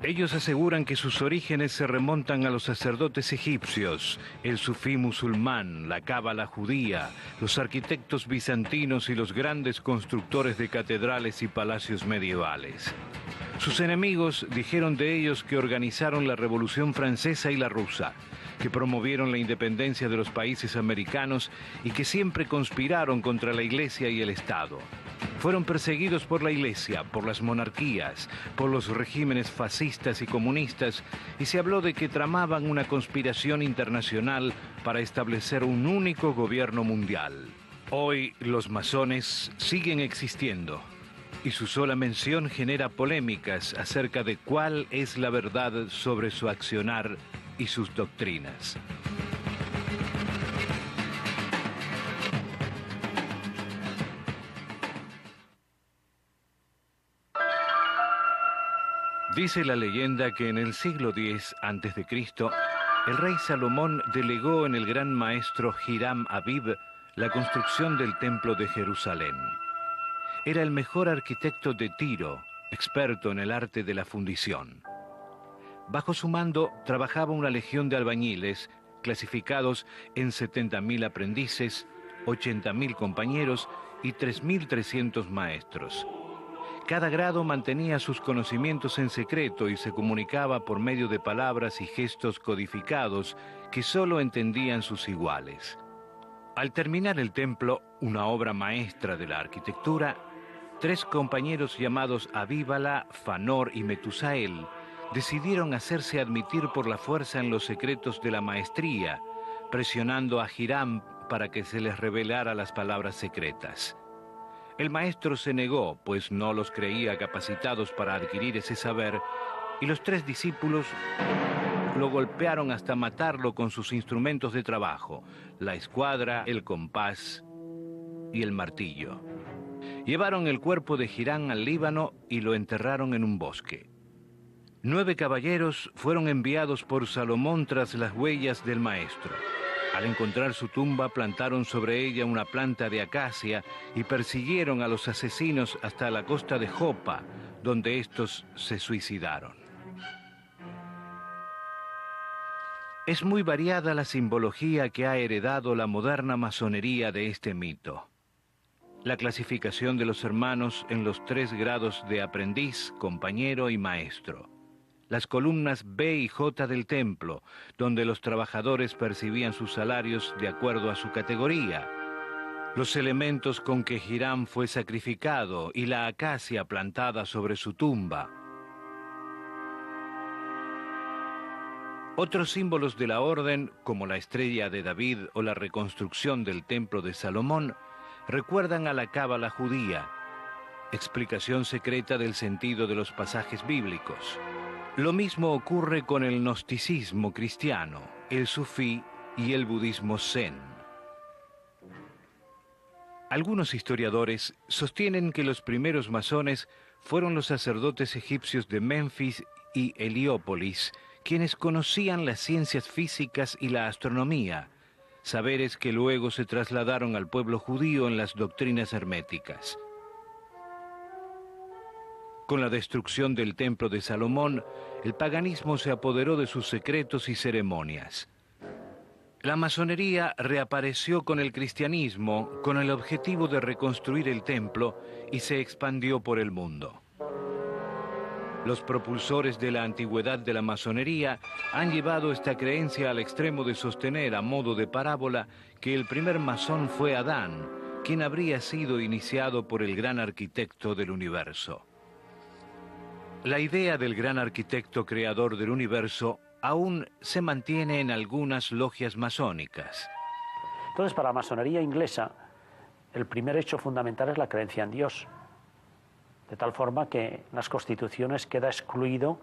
Ellos aseguran que sus orígenes se remontan a los sacerdotes egipcios, el sufí musulmán, la cábala judía, los arquitectos bizantinos y los grandes constructores de catedrales y palacios medievales. Sus enemigos dijeron de ellos que organizaron la Revolución Francesa y la rusa, que promovieron la independencia de los países americanos y que siempre conspiraron contra la Iglesia y el Estado. Fueron perseguidos por la Iglesia, por las monarquías, por los regímenes fascistas y comunistas, y se habló de que tramaban una conspiración internacional para establecer un único gobierno mundial. Hoy los masones siguen existiendo, y su sola mención genera polémicas acerca de cuál es la verdad sobre su accionar y sus doctrinas. Dice la leyenda que en el siglo X a.C., el rey Salomón delegó en el gran maestro Hiram Abib la construcción del templo de Jerusalén. Era el mejor arquitecto de Tiro, experto en el arte de la fundición. Bajo su mando trabajaba una legión de albañiles, clasificados en 70.000 aprendices, 80.000 compañeros y 3.300 maestros. Cada grado mantenía sus conocimientos en secreto y se comunicaba por medio de palabras y gestos codificados que solo entendían sus iguales. Al terminar el templo, una obra maestra de la arquitectura, 3 compañeros llamados Abíbala, Fanor y Metusael decidieron hacerse admitir por la fuerza en los secretos de la maestría, presionando a Hiram para que se les revelara las palabras secretas. El maestro se negó, pues no los creía capacitados para adquirir ese saber, y los 3 discípulos lo golpearon hasta matarlo con sus instrumentos de trabajo, la escuadra, el compás y el martillo. Llevaron el cuerpo de Hiram al Líbano y lo enterraron en un bosque. 9 caballeros fueron enviados por Salomón tras las huellas del maestro. Al encontrar su tumba, plantaron sobre ella una planta de acacia y persiguieron a los asesinos hasta la costa de Jopa, donde estos se suicidaron. Es muy variada la simbología que ha heredado la moderna masonería de este mito. La clasificación de los hermanos en los 3 grados de aprendiz, compañero y maestro. Las columnas B y J del templo, donde los trabajadores percibían sus salarios de acuerdo a su categoría. Los elementos con que Hiram fue sacrificado y la acacia plantada sobre su tumba. Otros símbolos de la orden, como la estrella de David o la reconstrucción del templo de Salomón, recuerdan a la cábala judía, explicación secreta del sentido de los pasajes bíblicos. Lo mismo ocurre con el gnosticismo cristiano, el sufí y el budismo zen. Algunos historiadores sostienen que los primeros masones fueron los sacerdotes egipcios de Memphis y Heliópolis, quienes conocían las ciencias físicas y la astronomía, saberes que luego se trasladaron al pueblo judío en las doctrinas herméticas. Con la destrucción del templo de Salomón, el paganismo se apoderó de sus secretos y ceremonias. La masonería reapareció con el cristianismo con el objetivo de reconstruir el templo y se expandió por el mundo. Los propulsores de la antigüedad de la masonería han llevado esta creencia al extremo de sostener a modo de parábola que el primer masón fue Adán, quien habría sido iniciado por el gran arquitecto del universo. La idea del gran arquitecto creador del universo aún se mantiene en algunas logias masónicas. Entonces, para la masonería inglesa, el primer hecho fundamental es la creencia en Dios. De tal forma que en las constituciones queda excluido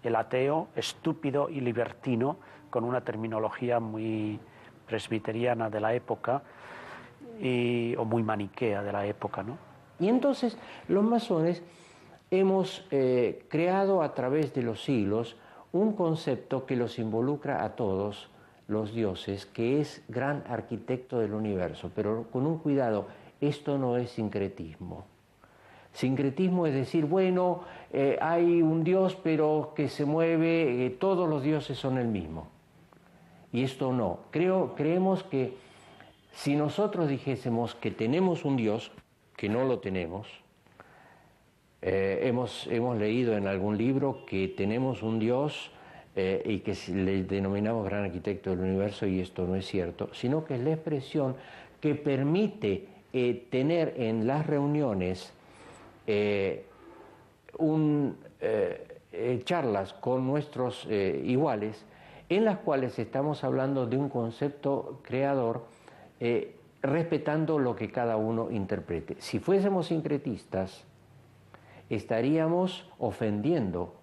el ateo estúpido y libertino, con una terminología muy presbiteriana de la época, o muy maniquea de la época, ¿no? Y entonces los masones hemos creado a través de los siglos un concepto que los involucra a todos los dioses, que es gran arquitecto del universo, pero con un cuidado, esto no es sincretismo. Sincretismo es decir, bueno, hay un Dios pero que se mueve, todos los dioses son el mismo. Y esto no. Creemos que si nosotros dijésemos que tenemos un Dios, que no lo tenemos, hemos leído en algún libro que tenemos un Dios y que le denominamos gran arquitecto del universo, y esto no es cierto, sino que es la expresión que permite tener en las reuniones charlas con nuestros iguales, en las cuales estamos hablando de un concepto creador, respetando lo que cada uno interprete. Si fuésemos sincretistas, estaríamos ofendiendo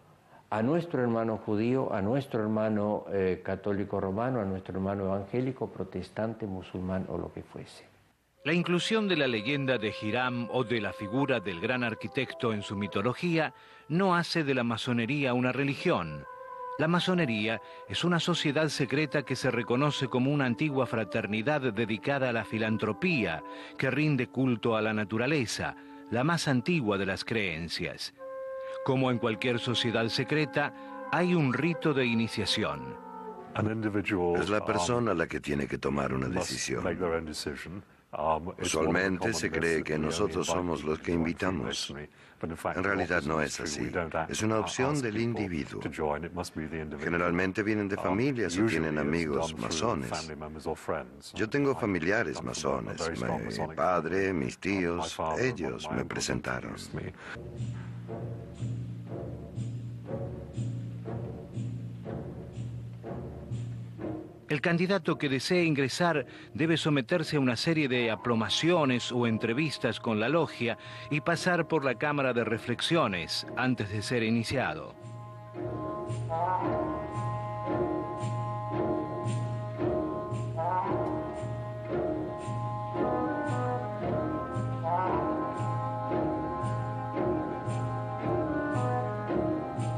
a nuestro hermano judío, a nuestro hermano católico romano, a nuestro hermano evangélico, protestante, musulmán o lo que fuese. La inclusión de la leyenda de Hiram o de la figura del gran arquitecto en su mitología no hace de la masonería una religión. La masonería es una sociedad secreta que se reconoce como una antigua fraternidad dedicada a la filantropía, que rinde culto a la naturaleza, la más antigua de las creencias. Como en cualquier sociedad secreta, hay un rito de iniciación. Es la persona la que tiene que tomar una decisión. Usualmente se cree que nosotros somos los que invitamos. En realidad no es así. Es una opción del individuo. Generalmente vienen de familias o tienen amigos masones. Yo tengo familiares masones. Mi padre, mis tíos, ellos me presentaron. El candidato que desee ingresar debe someterse a una serie de aplomaciones o entrevistas con la logia y pasar por la cámara de reflexiones antes de ser iniciado.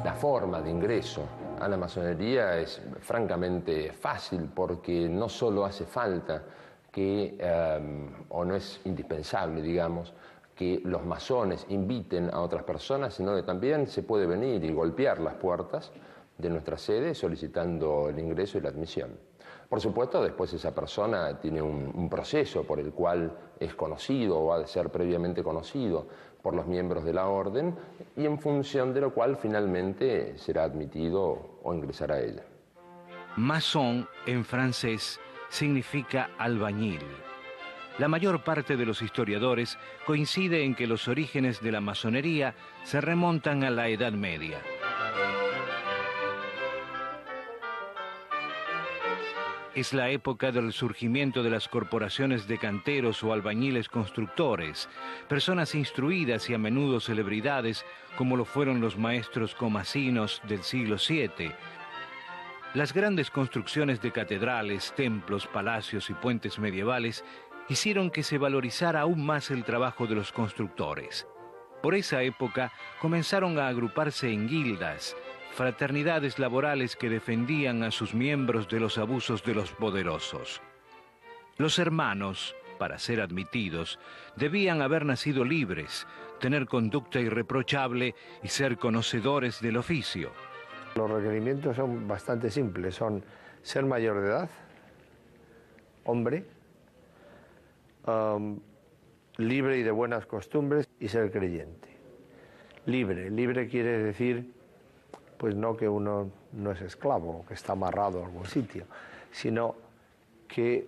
La forma de ingreso a la masonería es francamente fácil, porque no solo hace falta que, o no es indispensable, digamos, que los masones inviten a otras personas, sino que también se puede venir y golpear las puertas de nuestra sede solicitando el ingreso y la admisión. Por supuesto, después esa persona tiene un proceso por el cual es conocido o ha de ser previamente conocido por los miembros de la orden, y en función de lo cual finalmente será admitido o ingresará a ella. Maçon en francés significa albañil. La mayor parte de los historiadores coincide en que los orígenes de la masonería se remontan a la Edad Media. Es la época del surgimiento de las corporaciones de canteros o albañiles constructores, personas instruidas y a menudo celebridades como lo fueron los maestros comasinos del siglo VII. Las grandes construcciones de catedrales, templos, palacios y puentes medievales hicieron que se valorizara aún más el trabajo de los constructores. Por esa época comenzaron a agruparse en guildas, fraternidades laborales que defendían a sus miembros de los abusos de los poderosos. Los hermanos, para ser admitidos, debían haber nacido libres, tener conducta irreprochable y ser conocedores del oficio. Los requerimientos son bastante simples, son ser mayor de edad, hombre, libre y de buenas costumbres, y ser creyente. Libre quiere decir, pues no que uno no es esclavo, que está amarrado a algún sitio, sino que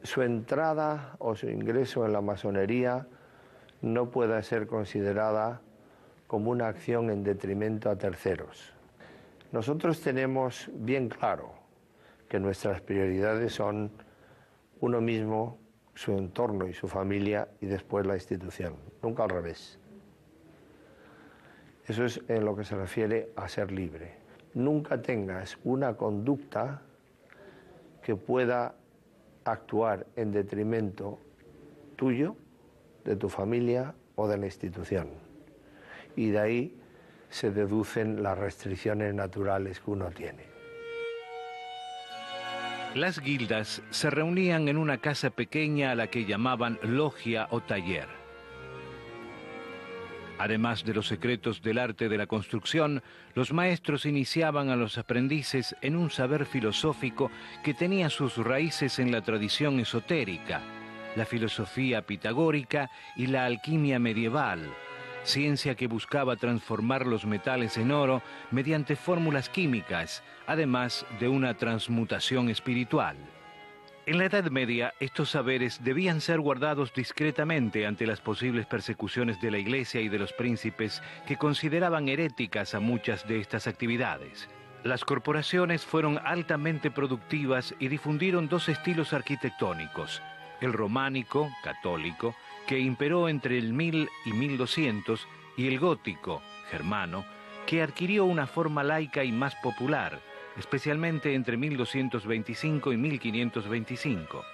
su entrada o su ingreso en la masonería no pueda ser considerada como una acción en detrimento a terceros. Nosotros tenemos bien claro que nuestras prioridades son uno mismo, su entorno y su familia, y después la institución, nunca al revés. Eso es en lo que se refiere a ser libre. Nunca tengas una conducta que pueda actuar en detrimento tuyo, de tu familia o de la institución. Y de ahí se deducen las restricciones naturales que uno tiene. Las guildas se reunían en una casa pequeña a la que llamaban logia o taller. Además de los secretos del arte de la construcción, los maestros iniciaban a los aprendices en un saber filosófico que tenía sus raíces en la tradición esotérica, la filosofía pitagórica y la alquimia medieval, ciencia que buscaba transformar los metales en oro mediante fórmulas químicas, además de una transmutación espiritual. En la Edad Media, estos saberes debían ser guardados discretamente ante las posibles persecuciones de la Iglesia y de los príncipes que consideraban heréticas a muchas de estas actividades. Las corporaciones fueron altamente productivas y difundieron dos estilos arquitectónicos: el románico, católico, que imperó entre el 1000 y 1200, y el gótico, germano, que adquirió una forma laica y más popular, especialmente entre 1225 y 1525.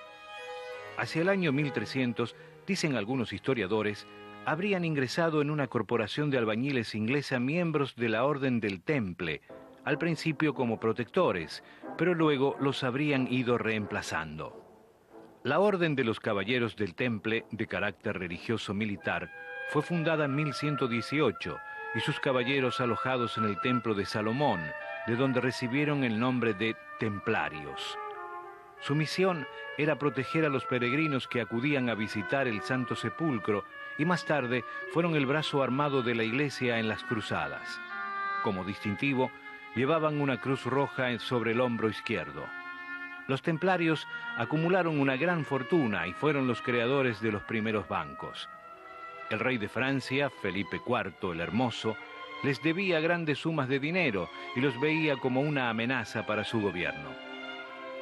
Hacia el año 1300, dicen algunos historiadores, habrían ingresado en una corporación de albañiles inglesa miembros de la Orden del Temple, al principio como protectores, pero luego los habrían ido reemplazando. La Orden de los Caballeros del Temple, de carácter religioso-militar, fue fundada en 1118, y sus caballeros alojados en el Templo de Salomón, de donde recibieron el nombre de templarios. Su misión era proteger a los peregrinos que acudían a visitar el Santo Sepulcro y más tarde fueron el brazo armado de la Iglesia en las cruzadas. Como distintivo, llevaban una cruz roja sobre el hombro izquierdo. Los templarios acumularon una gran fortuna y fueron los creadores de los primeros bancos. El rey de Francia, Felipe IV el Hermoso, les debía grandes sumas de dinero y los veía como una amenaza para su gobierno.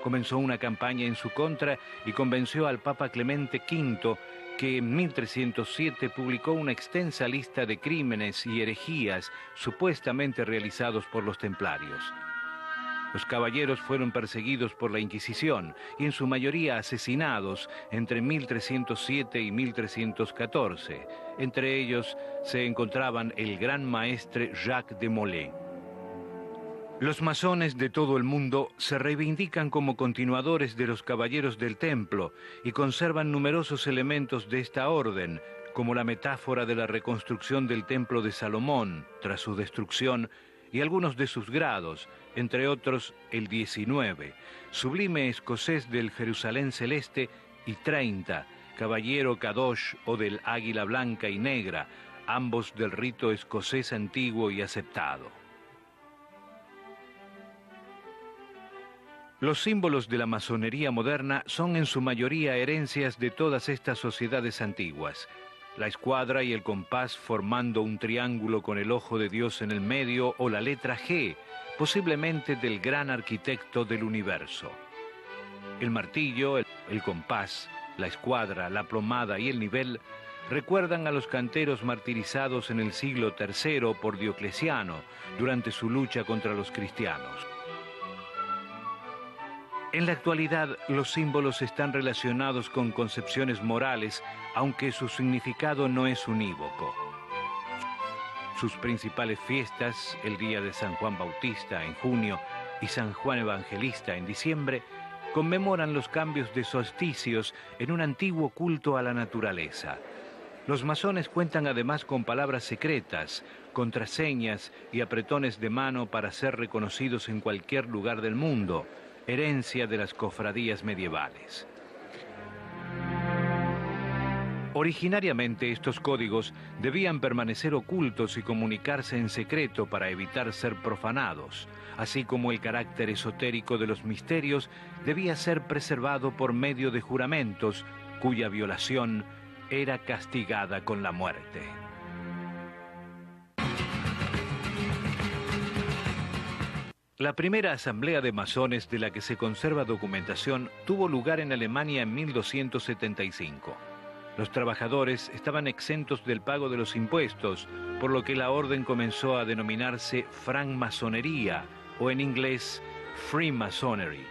Comenzó una campaña en su contra y convenció al Papa Clemente V, que en 1307 publicó una extensa lista de crímenes y herejías supuestamente realizados por los templarios. Los caballeros fueron perseguidos por la Inquisición y en su mayoría asesinados entre 1307 y 1314. Entre ellos se encontraban el gran maestre Jacques de Molay. Los masones de todo el mundo se reivindican como continuadores de los caballeros del templo y conservan numerosos elementos de esta orden, como la metáfora de la reconstrucción del templo de Salomón tras su destrucción y algunos de sus grados, entre otros el 19, sublime escocés del Jerusalén celeste, y 30, caballero Kadosh o del águila blanca y negra, ambos del rito escocés antiguo y aceptado. Los símbolos de la masonería moderna son en su mayoría herencias de todas estas sociedades antiguas. La escuadra y el compás formando un triángulo con el ojo de Dios en el medio, o la letra G, posiblemente del gran arquitecto del universo. El martillo, el compás, la escuadra, la plomada y el nivel recuerdan a los canteros martirizados en el siglo III por Diocleciano durante su lucha contra los cristianos. En la actualidad, los símbolos están relacionados con concepciones morales, aunque su significado no es unívoco. Sus principales fiestas, el día de San Juan Bautista en junio y San Juan Evangelista en diciembre, conmemoran los cambios de solsticios en un antiguo culto a la naturaleza. Los masones cuentan además con palabras secretas, contraseñas y apretones de mano para ser reconocidos en cualquier lugar del mundo, herencia de las cofradías medievales. Originariamente estos códigos debían permanecer ocultos y comunicarse en secreto para evitar ser profanados, así como el carácter esotérico de los misterios debía ser preservado por medio de juramentos cuya violación era castigada con la muerte. La primera asamblea de masones de la que se conserva documentación tuvo lugar en Alemania en 1275. Los trabajadores estaban exentos del pago de los impuestos, por lo que la orden comenzó a denominarse francmasonería, o en inglés Freemasonry.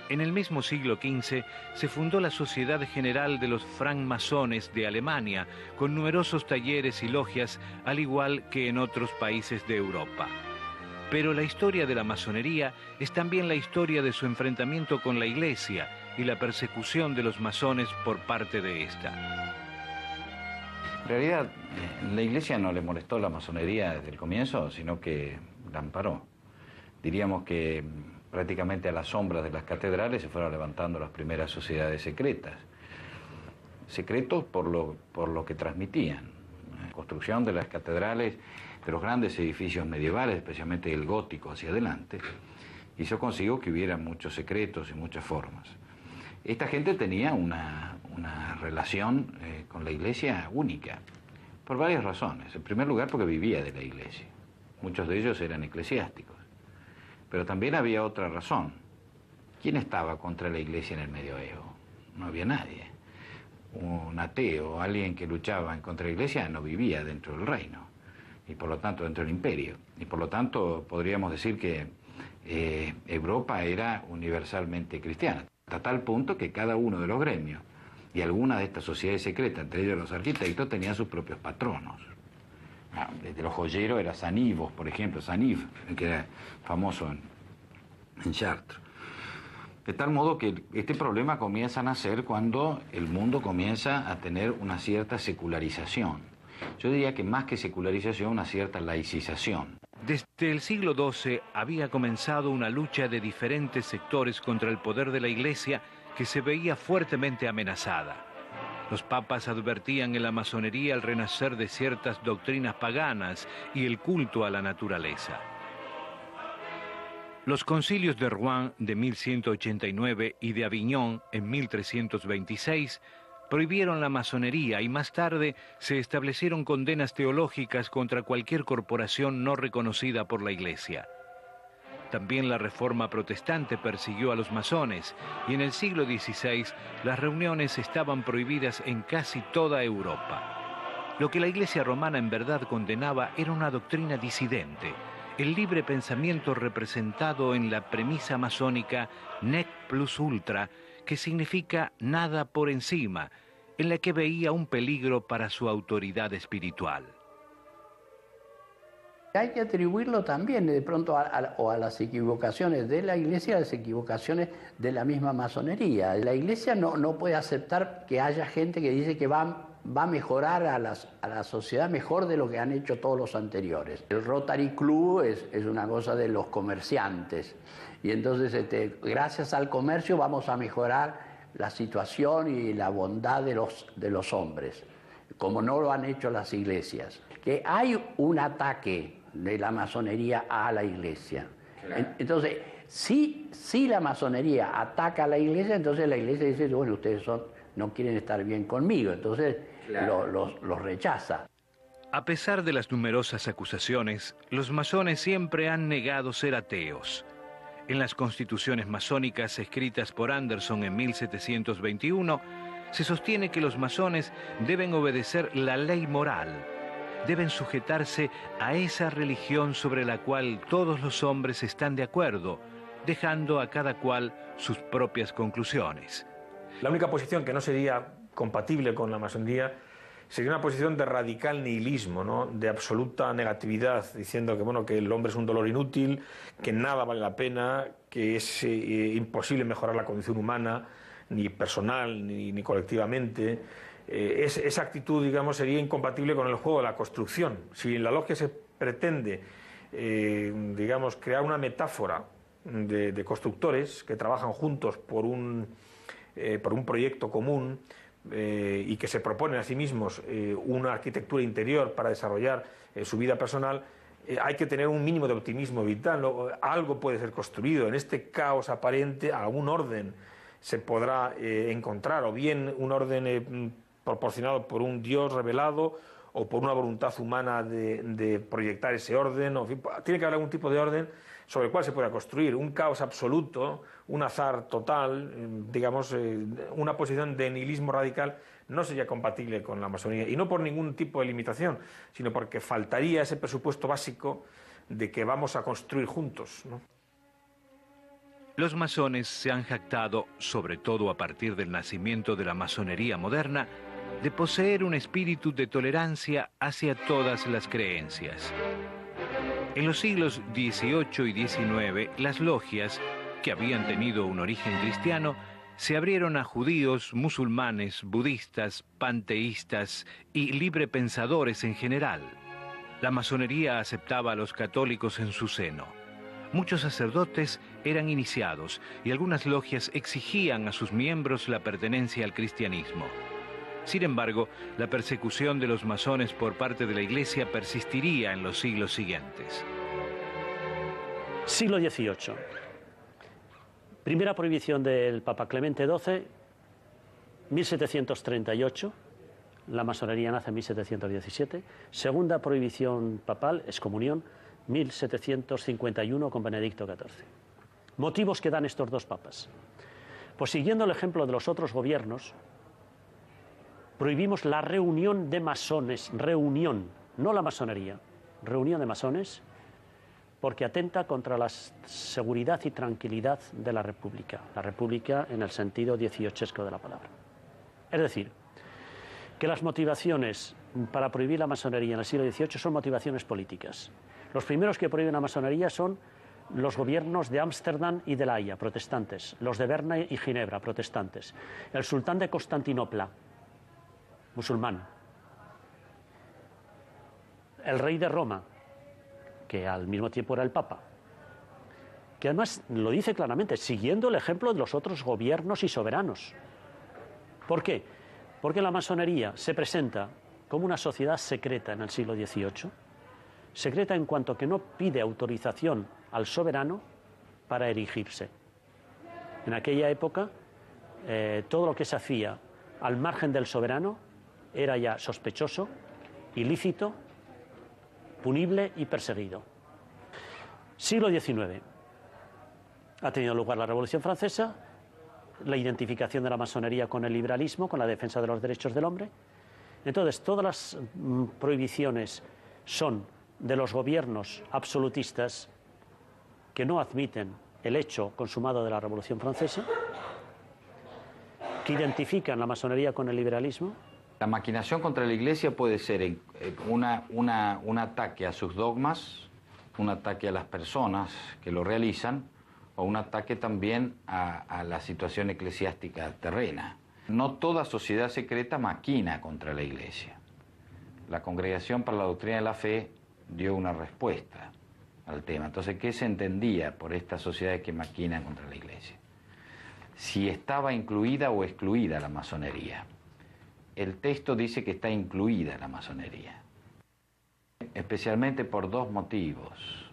En el mismo siglo XV se fundó la Sociedad General de los Francmasones de Alemania, con numerosos talleres y logias, al igual que en otros países de Europa. Pero la historia de la masonería es también la historia de su enfrentamiento con la Iglesia y la persecución de los masones por parte de esta. En realidad, la Iglesia no le molestó la masonería desde el comienzo, sino que la amparó. Diríamos que prácticamente a la sombra de las catedrales se fueron levantando las primeras sociedades secretas. Secretos por lo que transmitían. La construcción de las catedrales, de los grandes edificios medievales, especialmente el gótico hacia adelante, hizo consigo que hubiera muchos secretos y muchas formas. Esta gente tenía una relación con la Iglesia única, por varias razones. En primer lugar, porque vivía de la Iglesia. Muchos de ellos eran eclesiásticos. Pero también había otra razón. ¿Quién estaba contra la Iglesia en el medioevo? No había nadie. Un ateo, alguien que luchaba en contra de la Iglesia, no vivía dentro del reino, y por lo tanto dentro del imperio. Y por lo tanto podríamos decir que Europa era universalmente cristiana, hasta tal punto que cada uno de los gremios y algunas de estas sociedades secretas, entre ellos los arquitectos, tenían sus propios patronos. Desde los joyeros era Sanivos, por ejemplo, Saniv, que era famoso en Chartres. De tal modo que este problema comienza a nacer cuando el mundo comienza a tener una cierta secularización. Yo diría que más que secularización, una cierta laicización. Desde el siglo XII había comenzado una lucha de diferentes sectores contra el poder de la Iglesia que se veía fuertemente amenazada. Los papas advertían en la masonería el renacer de ciertas doctrinas paganas y el culto a la naturaleza. Los concilios de Rouen de 1189 y de Aviñón en 1326 prohibieron la masonería y más tarde se establecieron condenas teológicas contra cualquier corporación no reconocida por la Iglesia. También la Reforma protestante persiguió a los masones y en el siglo XVI las reuniones estaban prohibidas en casi toda Europa. Lo que la Iglesia romana en verdad condenaba era una doctrina disidente, el libre pensamiento representado en la premisa masónica nec plus ultra, que significa nada por encima, en la que veía un peligro para su autoridad espiritual. Hay que atribuirlo también de pronto a las equivocaciones de la Iglesia, a las equivocaciones de la misma masonería. La Iglesia no puede aceptar que haya gente que dice que va a mejorar a la sociedad mejor de lo que han hecho todos los anteriores. El Rotary Club es una cosa de los comerciantes y entonces gracias al comercio vamos a mejorar la situación y la bondad de los hombres, como no lo han hecho las iglesias. Que hay un ataque de la masonería a la Iglesia. Claro. Entonces, si la masonería ataca a la Iglesia, entonces la Iglesia dice, bueno, ustedes no quieren estar bien conmigo, entonces claro, los rechaza. A pesar de las numerosas acusaciones, los masones siempre han negado ser ateos. En las constituciones masónicas escritas por Anderson en 1721, se sostiene que los masones deben obedecer la ley moral, deben sujetarse a esa religión sobre la cual todos los hombres están de acuerdo, dejando a cada cual sus propias conclusiones. La única posición que no sería compatible con la masonería sería una posición de radical nihilismo, ¿no? De absoluta negatividad, diciendo que, bueno, que el hombre es un dolor inútil, que nada vale la pena, que es imposible mejorar la condición humana, ni personal ni colectivamente. Esa actitud, digamos, sería incompatible con el juego de la construcción. Si en la logia se pretende, digamos, crear una metáfora de constructores que trabajan juntos por un proyecto común y que se proponen a sí mismos una arquitectura interior para desarrollar su vida personal, hay que tener un mínimo de optimismo vital. Algo puede ser construido. En este caos aparente, algún orden se podrá encontrar, o bien un orden proporcionado por un Dios revelado o por una voluntad humana de proyectar ese orden. En fin, tiene que haber algún tipo de orden sobre el cual se pueda construir. Un caos absoluto, un azar total, digamos, una posición de nihilismo radical no sería compatible con la masonería, y no por ningún tipo de limitación, sino porque faltaría ese presupuesto básico de que vamos a construir juntos, ¿no? Los masones se han jactado, sobre todo a partir del nacimiento de la masonería moderna, de poseer un espíritu de tolerancia hacia todas las creencias. En los siglos XVIII y XIX, las logias, que habían tenido un origen cristiano, se abrieron a judíos, musulmanes, budistas, panteístas y librepensadores en general. La masonería aceptaba a los católicos en su seno. Muchos sacerdotes eran iniciados y algunas logias exigían a sus miembros la pertenencia al cristianismo. Sin embargo, la persecución de los masones por parte de la Iglesia persistiría en los siglos siguientes. Siglo XVIII. Primera prohibición del Papa Clemente XII, 1738. La masonería nace en 1717. Segunda prohibición papal, excomunión, 1751 con Benedicto XIV. Motivos que dan estos dos papas. Pues siguiendo el ejemplo de los otros gobiernos, prohibimos la reunión de masones, reunión, no la masonería, reunión de masones, porque atenta contra la seguridad y tranquilidad de la República en el sentido dieciochesco de la palabra. Es decir, que las motivaciones para prohibir la masonería en el siglo XVIII son motivaciones políticas. Los primeros que prohíben la masonería son los gobiernos de Ámsterdam y de La Haya, protestantes, los de Berna y Ginebra, protestantes, el sultán de Constantinopla, musulmán, el rey de Roma, que al mismo tiempo era el Papa, que además lo dice claramente, siguiendo el ejemplo de los otros gobiernos y soberanos. ¿Por qué? Porque la masonería se presenta como una sociedad secreta en el siglo XVIII, secreta en cuanto que no pide autorización al soberano para erigirse. En aquella época, todo lo que se hacía al margen del soberano era ya sospechoso, ilícito, punible y perseguido. Siglo XIX. Ha tenido lugar la Revolución Francesa, la identificación de la masonería con el liberalismo, con la defensa de los derechos del hombre. Entonces, todas las prohibiciones son de los gobiernos absolutistas que no admiten el hecho consumado de la Revolución Francesa, que identifican la masonería con el liberalismo. La maquinación contra la Iglesia puede ser un ataque a sus dogmas, un ataque a las personas que lo realizan, o un ataque también a la situación eclesiástica terrena. No toda sociedad secreta maquina contra la Iglesia. La Congregación para la Doctrina de la Fe dio una respuesta al tema. Entonces, ¿qué se entendía por estas sociedades que maquinan contra la Iglesia? Si estaba incluida o excluida la masonería. El texto dice que está incluida la masonería, especialmente por dos motivos.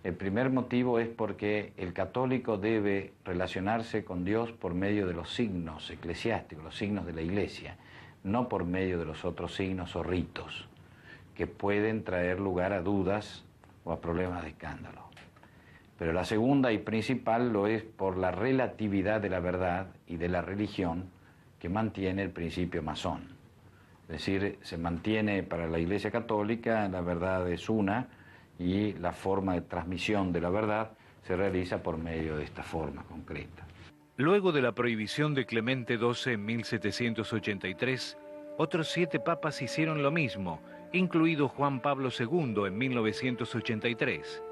El primer motivo es porque el católico debe relacionarse con Dios por medio de los signos eclesiásticos, los signos de la Iglesia, no por medio de los otros signos o ritos que pueden traer lugar a dudas o a problemas de escándalo. Pero la segunda y principal lo es por la relatividad de la verdad y de la religión que mantiene el principio masón. Es decir, se mantiene para la Iglesia Católica, la verdad es una, y la forma de transmisión de la verdad se realiza por medio de esta forma concreta. Luego de la prohibición de Clemente XII en 1783, otros 7 papas hicieron lo mismo, incluido Juan Pablo II en 1983.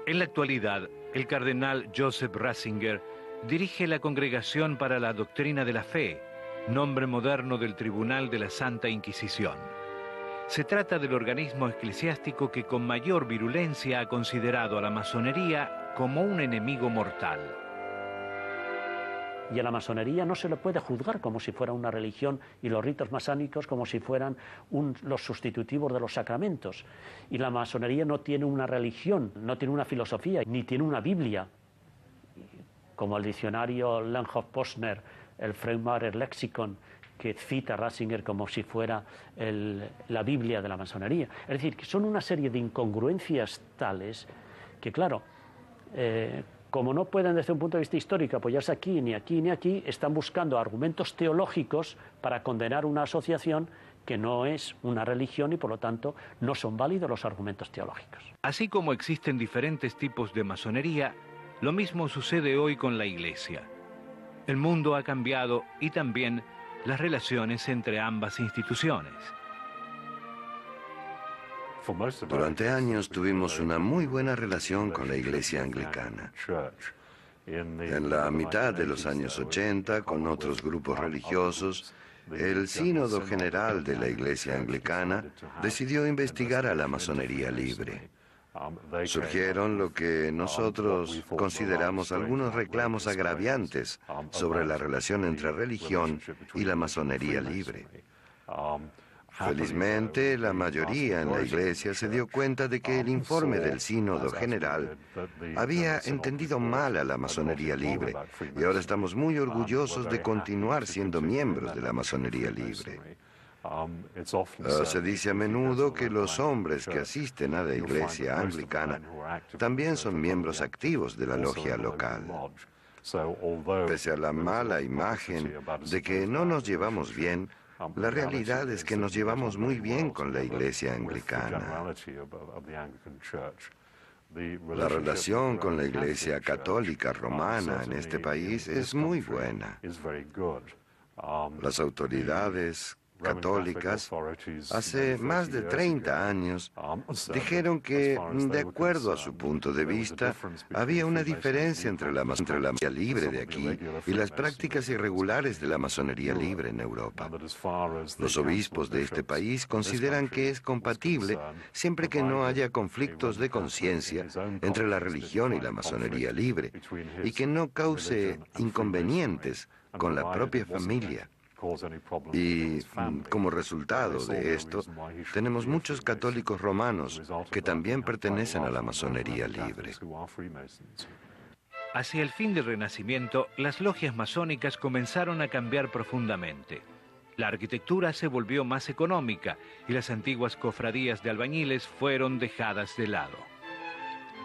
En la actualidad, el cardenal Joseph Ratzinger dirige la Congregación para la Doctrina de la Fe, nombre moderno del Tribunal de la Santa Inquisición. Se trata del organismo eclesiástico que con mayor virulencia ha considerado a la masonería como un enemigo mortal. Y a la masonería no se le puede juzgar como si fuera una religión y los ritos masánicos como si fueran los sustitutivos de los sacramentos. Y la masonería no tiene una religión, no tiene una filosofía, ni tiene una Biblia, como el diccionario Langhoff-Posner, el Freimarer Lexicon, que cita a Ratzinger como si fuera la Biblia de la masonería. Es decir, que son una serie de incongruencias tales que, claro, como no pueden desde un punto de vista histórico apoyarse aquí, ni aquí, ni aquí, están buscando argumentos teológicos para condenar una asociación que no es una religión y por lo tanto no son válidos los argumentos teológicos. Así como existen diferentes tipos de masonería, lo mismo sucede hoy con la Iglesia. El mundo ha cambiado y también las relaciones entre ambas instituciones. Durante años tuvimos una muy buena relación con la Iglesia anglicana. En la mitad de los años 80, con otros grupos religiosos, el Sínodo General de la Iglesia Anglicana decidió investigar a la masonería libre. Surgieron lo que nosotros consideramos algunos reclamos agraviantes sobre la relación entre religión y la masonería libre. Felizmente, la mayoría en la Iglesia se dio cuenta de que el informe del Sínodo General había entendido mal a la masonería libre, y ahora estamos muy orgullosos de continuar siendo miembros de la masonería libre. Se dice a menudo que los hombres que asisten a la Iglesia Anglicana también son miembros activos de la logia local. Pese a la mala imagen de que no nos llevamos bien, la realidad es que nos llevamos muy bien con la Iglesia Anglicana. La relación con la Iglesia Católica Romana en este país es muy buena. Las autoridades católicas hace más de 30 años dijeron que, de acuerdo a su punto de vista, había una diferencia entre la masonería libre de aquí y las prácticas irregulares de la masonería libre en Europa. Los obispos de este país consideran que es compatible siempre que no haya conflictos de conciencia entre la religión y la masonería libre y que no cause inconvenientes con la propia familia. Y como resultado de esto, tenemos muchos católicos romanos que también pertenecen a la masonería libre. Hacia el fin del Renacimiento, las logias masónicas comenzaron a cambiar profundamente. La arquitectura se volvió más económica y las antiguas cofradías de albañiles fueron dejadas de lado.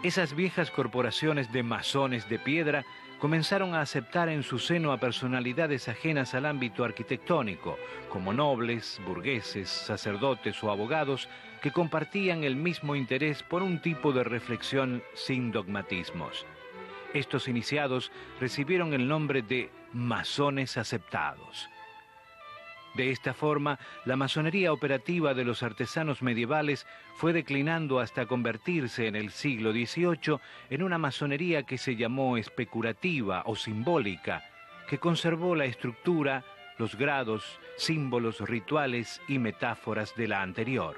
Esas viejas corporaciones de masones de piedra comenzaron a aceptar en su seno a personalidades ajenas al ámbito arquitectónico, como nobles, burgueses, sacerdotes o abogados que compartían el mismo interés por un tipo de reflexión sin dogmatismos. Estos iniciados recibieron el nombre de masones aceptados. De esta forma, la masonería operativa de los artesanos medievales fue declinando hasta convertirse en el siglo XVIII en una masonería que se llamó especulativa o simbólica, que conservó la estructura, los grados, símbolos, rituales y metáforas de la anterior.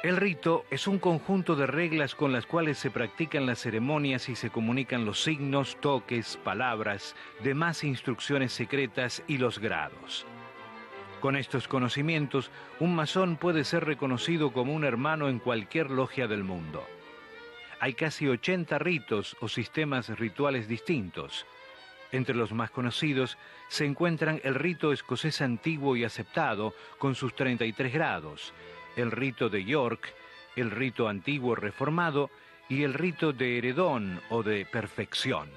El rito es un conjunto de reglas con las cuales se practican las ceremonias y se comunican los signos, toques, palabras, demás instrucciones secretas y los grados. Con estos conocimientos, un masón puede ser reconocido como un hermano en cualquier logia del mundo. Hay casi 80 ritos o sistemas rituales distintos. Entre los más conocidos se encuentran el rito escocés antiguo y aceptado, con sus 33 grados, el rito de York, el rito antiguo reformado y el rito de heredón o de perfección.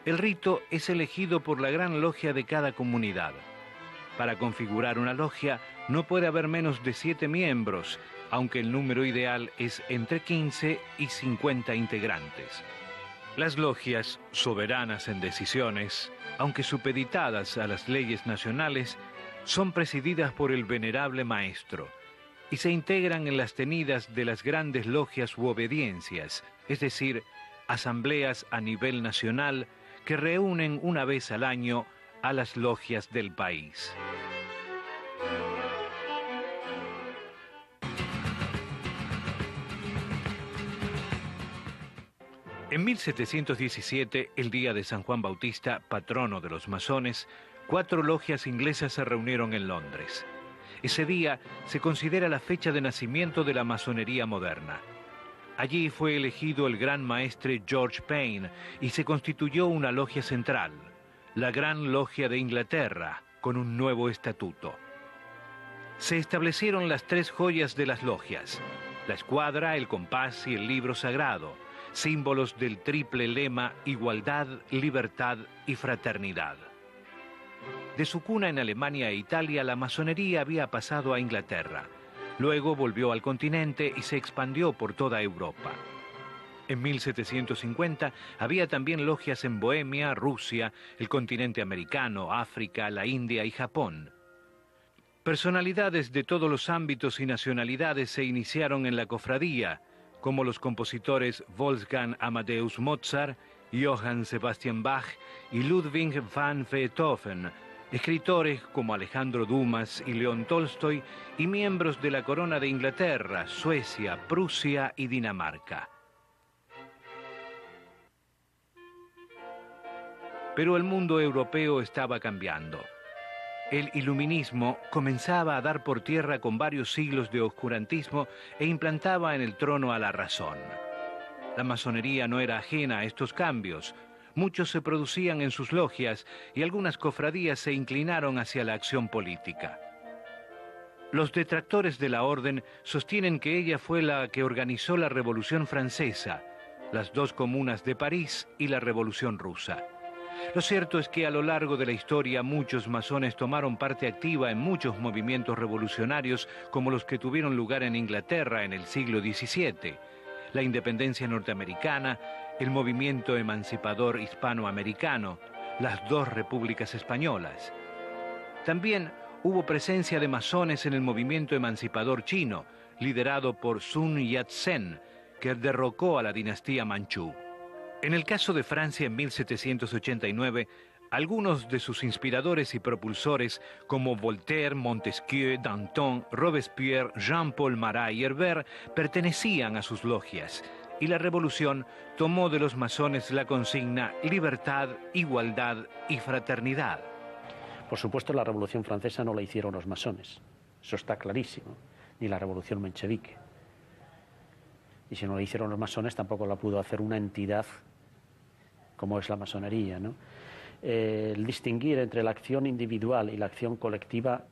El rito es elegido por la gran logia de cada comunidad. Para configurar una logia no puede haber menos de 7 miembros, aunque el número ideal es entre 15 y 50 integrantes. Las logias, soberanas en decisiones, aunque supeditadas a las leyes nacionales, son presididas por el venerable maestro y se integran en las tenidas de las grandes logias u obediencias, es decir, asambleas a nivel nacional que reúnen una vez al año a las logias del país. En 1717, el día de San Juan Bautista, patrono de los masones, 4 logias inglesas se reunieron en Londres. Ese día se considera la fecha de nacimiento de la masonería moderna. Allí fue elegido el gran maestre George Payne y se constituyó una logia central, la Gran Logia de Inglaterra, con un nuevo estatuto. Se establecieron las 3 joyas de las logias: la escuadra, el compás y el libro sagrado, símbolos del triple lema igualdad, libertad y fraternidad. De su cuna en Alemania e Italia, la masonería había pasado a Inglaterra. Luego volvió al continente y se expandió por toda Europa. En 1750 había también logias en Bohemia, Rusia, el continente americano, África, la India y Japón. Personalidades de todos los ámbitos y nacionalidades se iniciaron en la cofradía, como los compositores Wolfgang Amadeus Mozart, Johann Sebastian Bach y Ludwig van Beethoven, escritores como Alejandro Dumas y León Tolstoy, y miembros de la Corona de Inglaterra, Suecia, Prusia y Dinamarca. Pero el mundo europeo estaba cambiando. El iluminismo comenzaba a dar por tierra con varios siglos de oscurantismo e implantaba en el trono a la razón. La masonería no era ajena a estos cambios. Muchos se producían en sus logias y algunas cofradías se inclinaron hacia la acción política. Los detractores de la orden sostienen que ella fue la que organizó la Revolución Francesa, las dos comunas de París y la Revolución Rusa. Lo cierto es que a lo largo de la historia muchos masones tomaron parte activa en muchos movimientos revolucionarios como los que tuvieron lugar en Inglaterra en el siglo XVII, la independencia norteamericana, el movimiento emancipador hispanoamericano, las dos repúblicas españolas. También hubo presencia de masones en el movimiento emancipador chino, liderado por Sun Yat-sen, que derrocó a la dinastía manchú. En el caso de Francia en 1789, algunos de sus inspiradores y propulsores, como Voltaire, Montesquieu, Danton, Robespierre, Jean-Paul Marat y Herbert, pertenecían a sus logias, y la revolución tomó de los masones la consigna libertad, igualdad y fraternidad. Por supuesto, la Revolución Francesa no la hicieron los masones, eso está clarísimo, ni la Revolución Menchevique. Y si no la hicieron los masones, tampoco la pudo hacer una entidad como es la masonería, ¿no? El distinguir entre la acción individual y la acción colectiva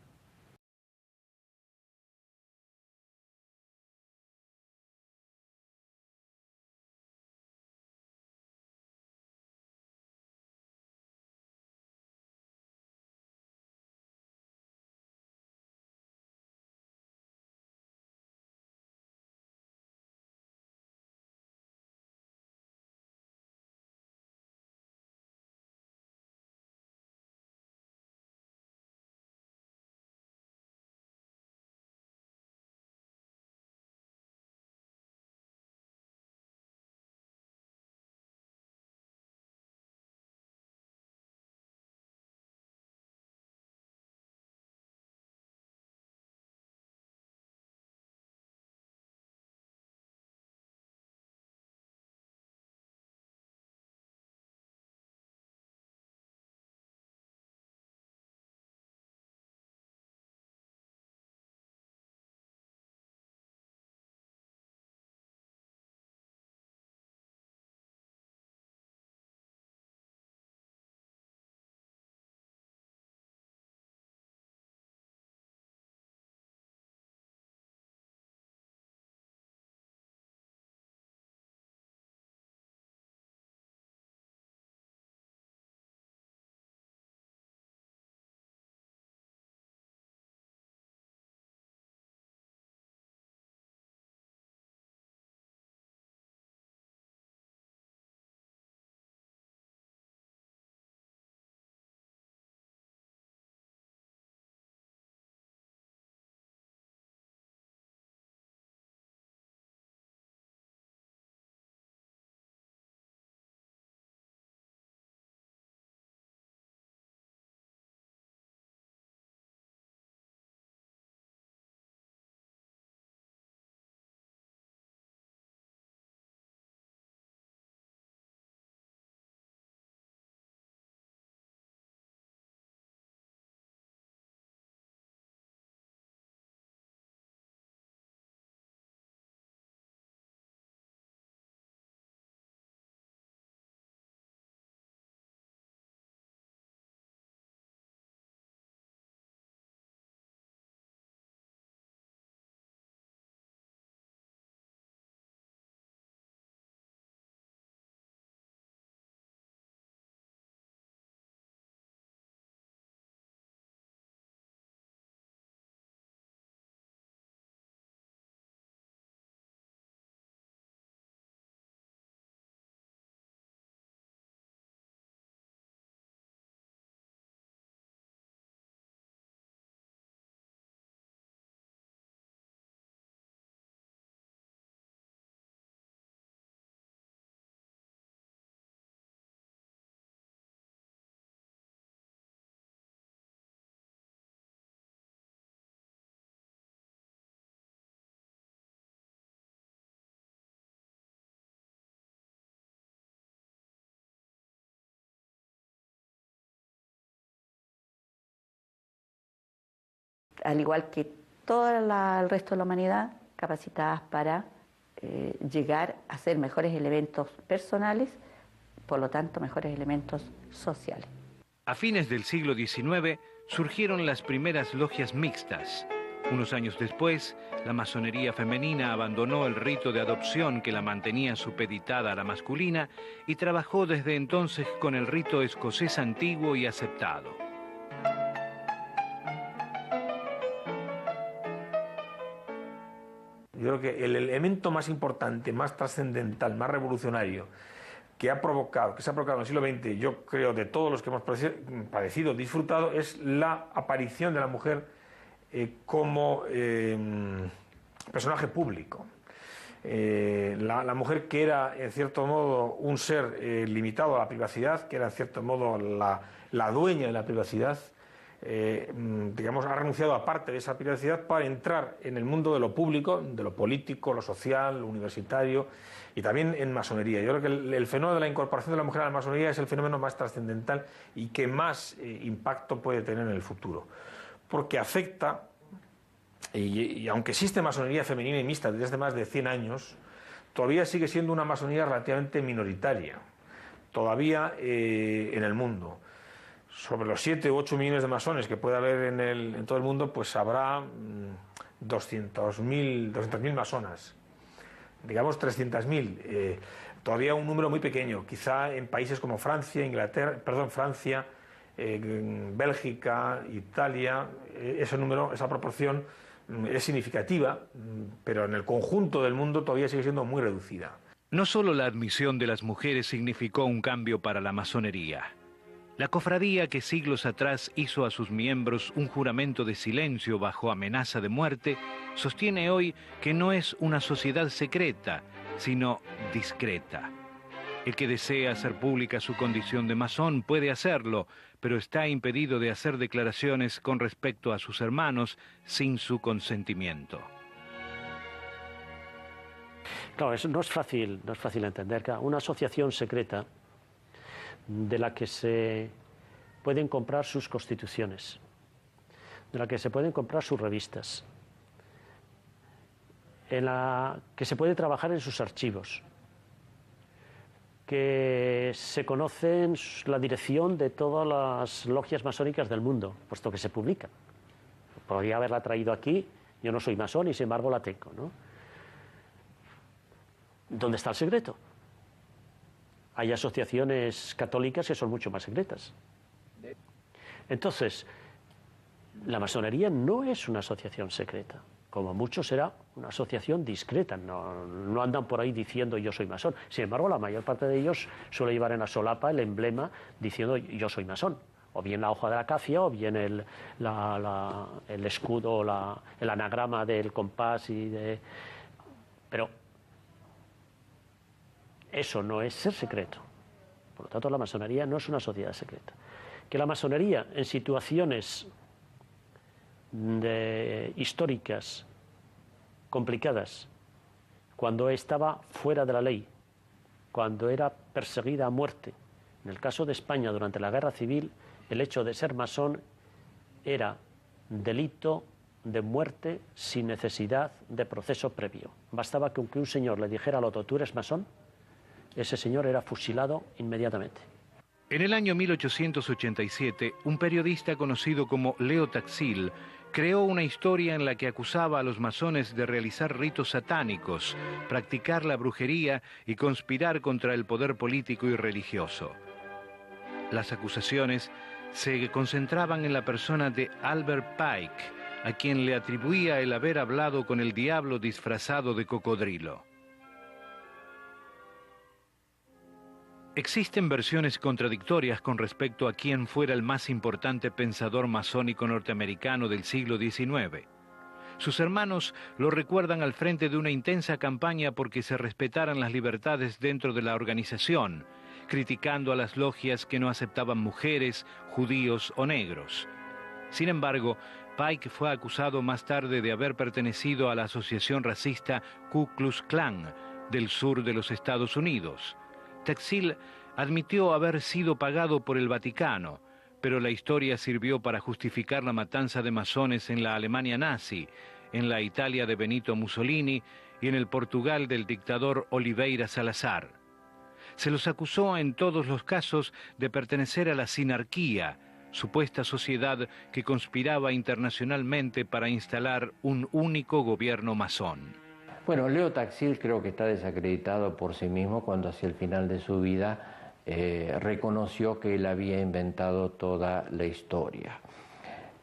al igual que todo el resto de la humanidad, capacitadas para llegar a ser mejores elementos personales, por lo tanto mejores elementos sociales. A fines del siglo XIX surgieron las primeras logias mixtas. Unos años después, la masonería femenina abandonó el rito de adopción que la mantenía supeditada a la masculina y trabajó desde entonces con el rito escocés antiguo y aceptado. Yo creo que el elemento más importante, más trascendental, más revolucionario que se ha provocado en el siglo XX, yo creo de todos los que hemos padecido, disfrutado, es la aparición de la mujer como personaje público. La mujer que era, en cierto modo, un ser limitado a la privacidad, que era, en cierto modo, la dueña de la privacidad, digamos, ha renunciado a parte de esa privacidad para entrar en el mundo de lo público, de lo político, lo social, lo universitario y también en masonería. Yo creo que el fenómeno de la incorporación de la mujer a la masonería es el fenómeno más trascendental y que más impacto puede tener en el futuro, porque afecta, y aunque existe masonería femenina y mixta desde hace más de 100 años, todavía sigue siendo una masonería relativamente minoritaria, todavía en el mundo. Sobre los 7 u 8 millones de masones que puede haber en todo el mundo, pues habrá 200.000 masonas, digamos 300.000, todavía un número muy pequeño, quizá en países como Francia, Francia, Bélgica, Italia, ese número, esa proporción es significativa, pero en el conjunto del mundo todavía sigue siendo muy reducida. No solo la admisión de las mujeres significó un cambio para la masonería. La cofradía que siglos atrás hizo a sus miembros un juramento de silencio bajo amenaza de muerte, sostiene hoy que no es una sociedad secreta, sino discreta. El que desea hacer pública su condición de masón puede hacerlo, pero está impedido de hacer declaraciones con respecto a sus hermanos sin su consentimiento. Claro, eso no es fácil entender. Una asociación secreta de la que se pueden comprar sus constituciones, de la que se pueden comprar sus revistas, en la que se puede trabajar en sus archivos, que se conocen la dirección de todas las logias masónicas del mundo, puesto que se publica. Podría haberla traído aquí, yo no soy masón y sin embargo la tengo, ¿no? ¿Dónde está el secreto? Hay asociaciones católicas que son mucho más secretas. Entonces, la masonería no es una asociación secreta. Como mucho será una asociación discreta. No andan por ahí diciendo yo soy masón. Sin embargo, la mayor parte de ellos suele llevar en la solapa el emblema diciendo yo soy masón. O bien la hoja de la acacia, o bien el escudo, el anagrama del compás. Pero eso no es ser secreto. Por lo tanto, la masonería no es una sociedad secreta. Que la masonería, en situaciones históricas complicadas, cuando estaba fuera de la ley, cuando era perseguida a muerte, en el caso de España durante la Guerra Civil, el hecho de ser masón era delito de muerte sin necesidad de proceso previo. Bastaba que un señor le dijera al otro, ¿tú eres masón?, ese señor era fusilado inmediatamente. En el año 1887, un periodista conocido como Leo Taxil creó una historia en la que acusaba a los masones de realizar ritos satánicos, practicar la brujería y conspirar contra el poder político y religioso. Las acusaciones se concentraban en la persona de Albert Pike, a quien le atribuía el haber hablado con el diablo disfrazado de cocodrilo. Existen versiones contradictorias con respecto a quién fuera el más importante pensador masónico norteamericano del siglo XIX. Sus hermanos lo recuerdan al frente de una intensa campaña porque se respetaran las libertades dentro de la organización, criticando a las logias que no aceptaban mujeres, judíos o negros. Sin embargo, Pike fue acusado más tarde de haber pertenecido a la asociación racista Ku Klux Klan del sur de los Estados Unidos. Taxil admitió haber sido pagado por el Vaticano, pero la historia sirvió para justificar la matanza de masones en la Alemania nazi, en la Italia de Benito Mussolini y en el Portugal del dictador Oliveira Salazar. Se los acusó en todos los casos de pertenecer a la sinarquía, supuesta sociedad que conspiraba internacionalmente para instalar un único gobierno masón. Bueno, Leo Taxil creo que está desacreditado por sí mismo cuando hacia el final de su vida reconoció que él había inventado toda la historia.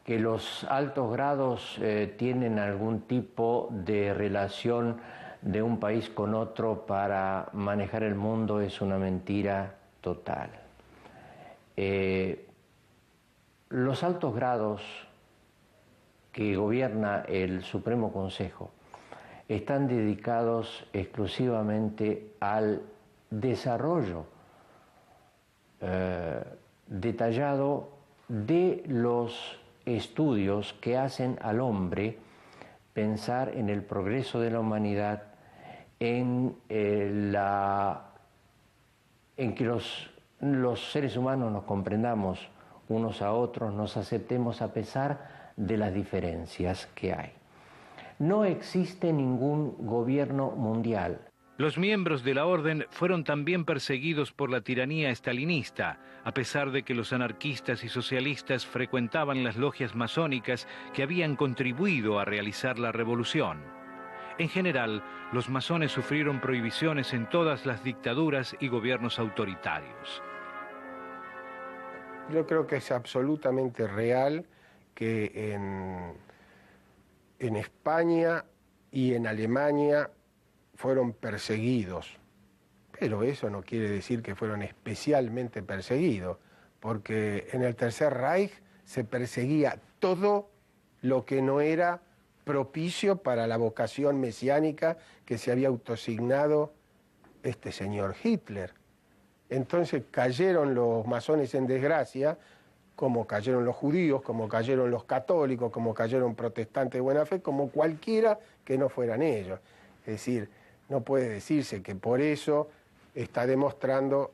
Que los altos grados tienen algún tipo de relación de un país con otro para manejar el mundo es una mentira total. Los altos grados que gobierna el Supremo Consejo están dedicados exclusivamente al desarrollo detallado de los estudios que hacen al hombre pensar en el progreso de la humanidad, en que los seres humanos nos comprendamos unos a otros, nos aceptemos a pesar de las diferencias que hay. No existe ningún gobierno mundial. Los miembros de la orden fueron también perseguidos por la tiranía estalinista, a pesar de que los anarquistas y socialistas frecuentaban las logias masónicas que habían contribuido a realizar la revolución. En general, los masones sufrieron prohibiciones en todas las dictaduras y gobiernos autoritarios. Yo creo que es absolutamente real que en España y en Alemania fueron perseguidos, pero eso no quiere decir que fueron especialmente perseguidos, porque en el Tercer Reich se perseguía todo lo que no era propicio para la vocación mesiánica que se había autoasignado este señor Hitler. Entonces cayeron los masones en desgracia, como cayeron los judíos, como cayeron los católicos, como cayeron protestantes de buena fe, como cualquiera que no fueran ellos. Es decir, no puede decirse que por eso está demostrando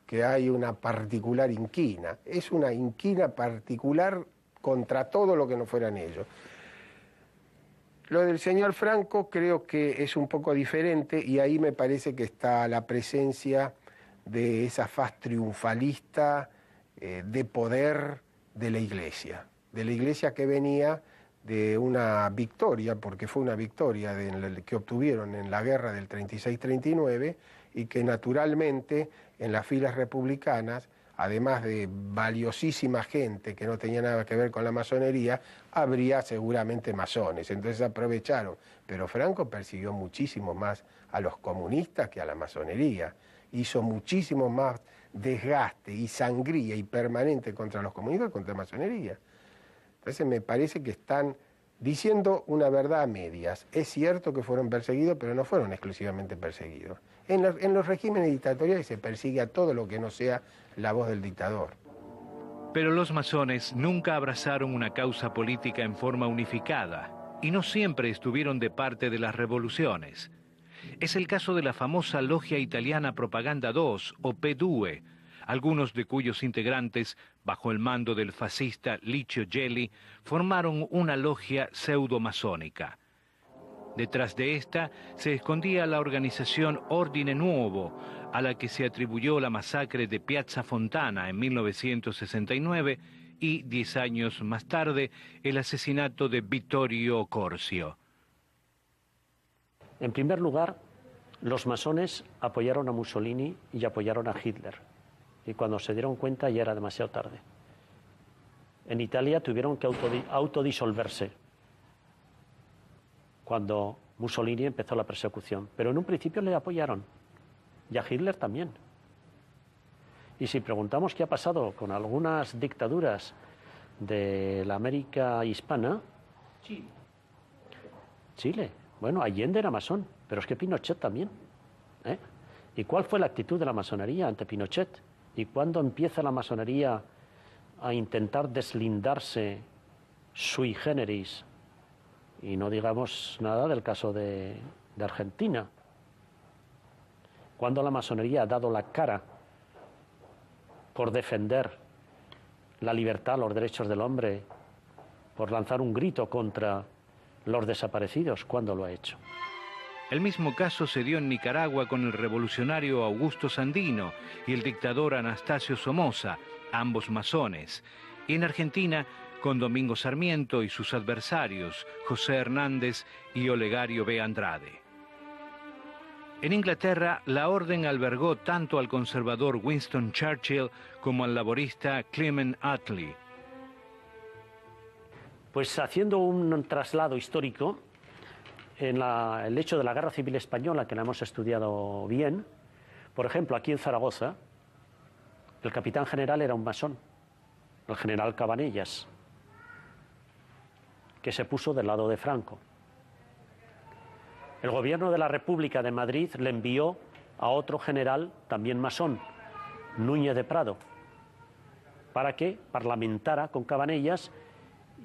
que hay una particular inquina. Es una inquina particular contra todo lo que no fueran ellos. Lo del señor Franco creo que es un poco diferente y ahí me parece que está la presencia de esa faz triunfalista de poder de la Iglesia que venía de una victoria, porque fue una victoria que obtuvieron en la guerra del 36-39 y que naturalmente en las filas republicanas, además de valiosísima gente que no tenía nada que ver con la masonería, habría seguramente masones, entonces aprovecharon. Pero Franco persiguió muchísimo más a los comunistas que a la masonería, hizo muchísimo más desgaste y sangría y permanente contra los comunistas que contra la masonería. Entonces me parece que están diciendo una verdad a medias. Es cierto que fueron perseguidos, pero no fueron exclusivamente perseguidos. En los regímenes dictatoriales se persigue a todo lo que no sea la voz del dictador. Pero los masones nunca abrazaron una causa política en forma unificada y no siempre estuvieron de parte de las revoluciones. Es el caso de la famosa logia italiana Propaganda II, o P2, algunos de cuyos integrantes, bajo el mando del fascista Licio Gelli, formaron una logia pseudo-masónica. Detrás de esta se escondía la organización Ordine Nuovo, a la que se atribuyó la masacre de Piazza Fontana en 1969 y, 10 años más tarde, el asesinato de Vittorio Corsio. En primer lugar, los masones apoyaron a Mussolini y apoyaron a Hitler. Y cuando se dieron cuenta ya era demasiado tarde. En Italia tuvieron que autodisolverse cuando Mussolini empezó la persecución. Pero en un principio le apoyaron. Y a Hitler también. Y si preguntamos qué ha pasado con algunas dictaduras de la América hispana... Chile. Bueno, Allende era masón, pero es que Pinochet también. ¿Y cuál fue la actitud de la masonería ante Pinochet? ¿Y cuándo empieza la masonería a intentar deslindarse sui generis? Y no digamos nada del caso de Argentina. ¿Cuándo la masonería ha dado la cara por defender la libertad, los derechos del hombre, por lanzar un grito contra los desaparecidos? ¿Cuándo lo ha hecho? El mismo caso se dio en Nicaragua con el revolucionario Augusto Sandino y el dictador Anastasio Somoza, ambos masones, y en Argentina con Domingo Sarmiento y sus adversarios, José Hernández y Olegario B. Andrade. En Inglaterra, la orden albergó tanto al conservador Winston Churchill como al laborista Clement Attlee. Pues haciendo un traslado histórico, en el hecho de la Guerra Civil Española, que la hemos estudiado bien, por ejemplo, aquí en Zaragoza, el capitán general era un masón, el general Cabanellas, que se puso del lado de Franco. El gobierno de la República de Madrid le envió a otro general, también masón, Núñez de Prado, para que parlamentara con Cabanellas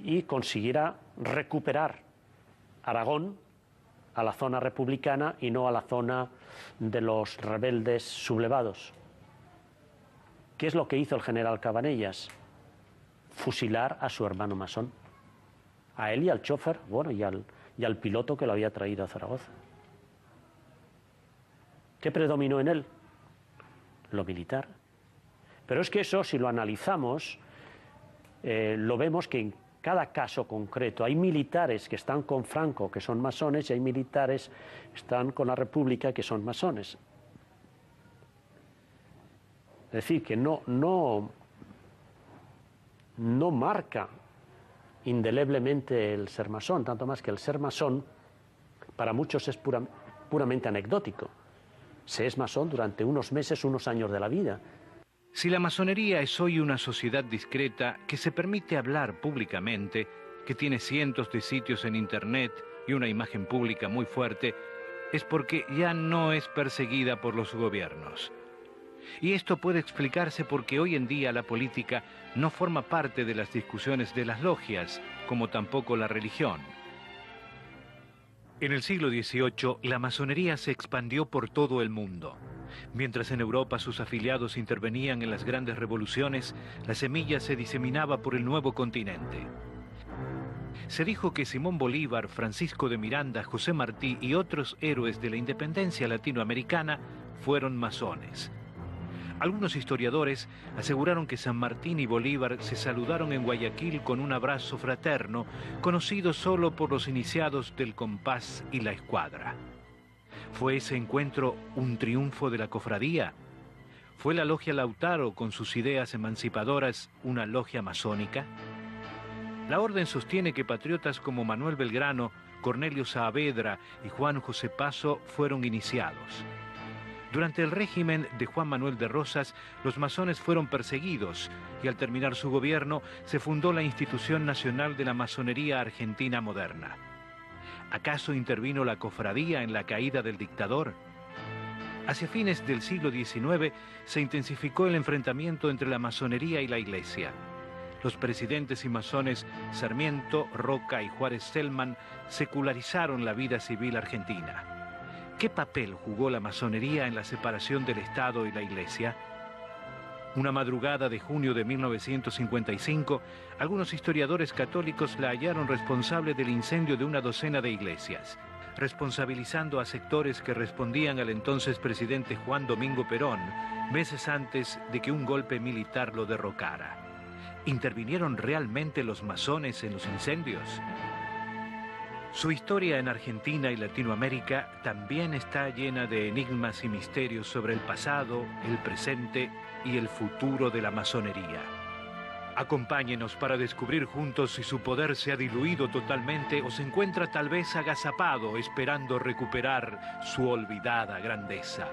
y consiguiera recuperar Aragón a la zona republicana y no a la zona de los rebeldes sublevados. ¿Qué es lo que hizo el general Cabanellas? Fusilar a su hermano masón, a él y al chofer, bueno, y al piloto que lo había traído a Zaragoza. ¿Qué predominó en él? Lo militar. Pero es que eso, si lo analizamos, lo vemos que en cada caso concreto hay militares que están con Franco, que son masones, y hay militares que están con la República, que son masones. Es decir, que no marca indeleblemente el ser masón, tanto más que el ser masón para muchos es puramente anecdótico. Se es masón durante unos meses, unos años de la vida. Si la masonería es hoy una sociedad discreta que se permite hablar públicamente, que tiene cientos de sitios en Internet y una imagen pública muy fuerte, es porque ya no es perseguida por los gobiernos. Y esto puede explicarse porque hoy en día la política no forma parte de las discusiones de las logias, como tampoco la religión. En el siglo XVIII, la masonería se expandió por todo el mundo. Mientras en Europa sus afiliados intervenían en las grandes revoluciones, la semilla se diseminaba por el nuevo continente. Se dijo que Simón Bolívar, Francisco de Miranda, José Martí y otros héroes de la independencia latinoamericana fueron masones. Algunos historiadores aseguraron que San Martín y Bolívar se saludaron en Guayaquil con un abrazo fraterno, conocido solo por los iniciados del compás y la escuadra. ¿Fue ese encuentro un triunfo de la cofradía? ¿Fue la logia Lautaro, con sus ideas emancipadoras, una logia masónica? La orden sostiene que patriotas como Manuel Belgrano, Cornelio Saavedra y Juan José Paso fueron iniciados. Durante el régimen de Juan Manuel de Rosas, los masones fueron perseguidos y al terminar su gobierno se fundó la Institución Nacional de la Masonería Argentina Moderna. ¿Acaso intervino la cofradía en la caída del dictador? Hacia fines del siglo XIX se intensificó el enfrentamiento entre la masonería y la iglesia. Los presidentes y masones Sarmiento, Roca y Juárez Celman secularizaron la vida civil argentina. ¿Qué papel jugó la masonería en la separación del Estado y la Iglesia? Una madrugada de junio de 1955, algunos historiadores católicos la hallaron responsable del incendio de una docena de iglesias, responsabilizando a sectores que respondían al entonces presidente Juan Domingo Perón, meses antes de que un golpe militar lo derrocara. ¿Intervinieron realmente los masones en los incendios? Su historia en Argentina y Latinoamérica también está llena de enigmas y misterios sobre el pasado, el presente y el futuro de la masonería. Acompáñenos para descubrir juntos si su poder se ha diluido totalmente o se encuentra tal vez agazapado esperando recuperar su olvidada grandeza.